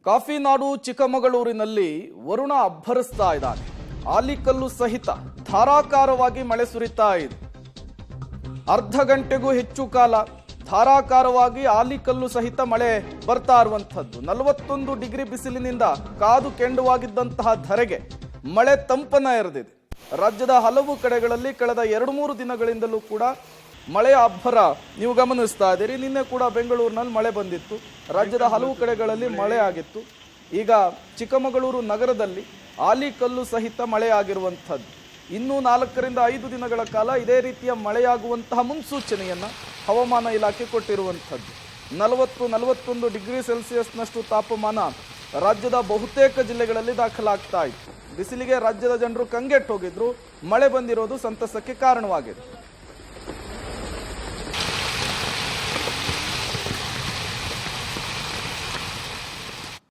Coffee ನಾಡು ಚಿಕ್ಕಮಗಳೂರಿನಲ್ಲಿ ವರುಣ ಅಬ್ಬರಿಸ್ತಾ ಇದ್ದಾನೆ. ಆಲಿಕಲ್ಲು ಸಹಿತ ಧಾರಾಕಾರವಾಗಿ ಮಳೆ ಸುರಿತಾ ಇದೆ. ಅರ್ಧ ಗಂಟೆಗೂ ಹೆಚ್ಚು ಕಾಲ ಧಾರಾಕಾರವಾಗಿ ಆಲಿಕಲ್ಲು ಸಹಿತ ಮಳೆ ಬರ್ತಾ ಇರುವಂತದ್ದು. 41 ಡಿಗ್ರಿ ಬಿಸಿಲಿನಿಂದ ಕಾದು ಕೆಂಡವಾಗಿದ್ದಂತಹ ಧರೆಗೆ ಮಳೆ ತಂಪನ ಎರೆದಿದೆ. ರಾಜ್ಯದ ಹಲವು ಕಡೆಗಳಲ್ಲಿ ಕಳೆದ 2-3 ದಿನಗಳಿಂದಲೂ ಕೂಡ ಮಳೆಯ ಅಬ್ಬರ ನೀವು ಗಮನಿಸ್ತಾ ಇದ್ದೀರಿ. ನಿನ್ನೆ ಕೂಡ ಬೆಂಗಳೂರಿನಲ್ಲಿ ಮಳೆ ಬಂದಿತ್ತು. ರಾಜ್ಯದ ಹಲವು ಕಡೆಗಳಲ್ಲಿ ಮಳೆ ಆಗಿತ್ತು. ಈಗ ಚಿಕ್ಕಮಗಳೂರು ನಗರದಲ್ಲಿ ಆಲಿಕಲ್ಲು ಸಹಿತ ಮಳೆ ಆಗಿರುವಂಥದ್ದು. ಇನ್ನೂ 4ರಿಂದ 5 ದಿನಗಳ ಕಾಲ ಇದೇ ರೀತಿಯ ಮಳೆಯಾಗುವಂತಹ ಮುನ್ಸೂಚನೆಯನ್ನು ಹವಾಮಾನ ಇಲಾಖೆ ಕೊಟ್ಟಿರುವಂಥದ್ದು. 40-41 ಡಿಗ್ರಿ ಸೆಲ್ಸಿಯಸ್ನಷ್ಟು ತಾಪಮಾನ ರಾಜ್ಯದ ಬಹುತೇಕ ಜಿಲ್ಲೆಗಳಲ್ಲಿ ದಾಖಲಾಗ್ತಾ ಇತ್ತು. ಬಿಸಿಲಿಗೆ ರಾಜ್ಯದ ಜನರು ಕಂಗೆಟ್ಟು ಹೋಗಿದ್ರು. ಮಳೆ ಬಂದಿರೋದು ಸಂತಸಕ್ಕೆ ಕಾರಣವಾಗಿದೆ.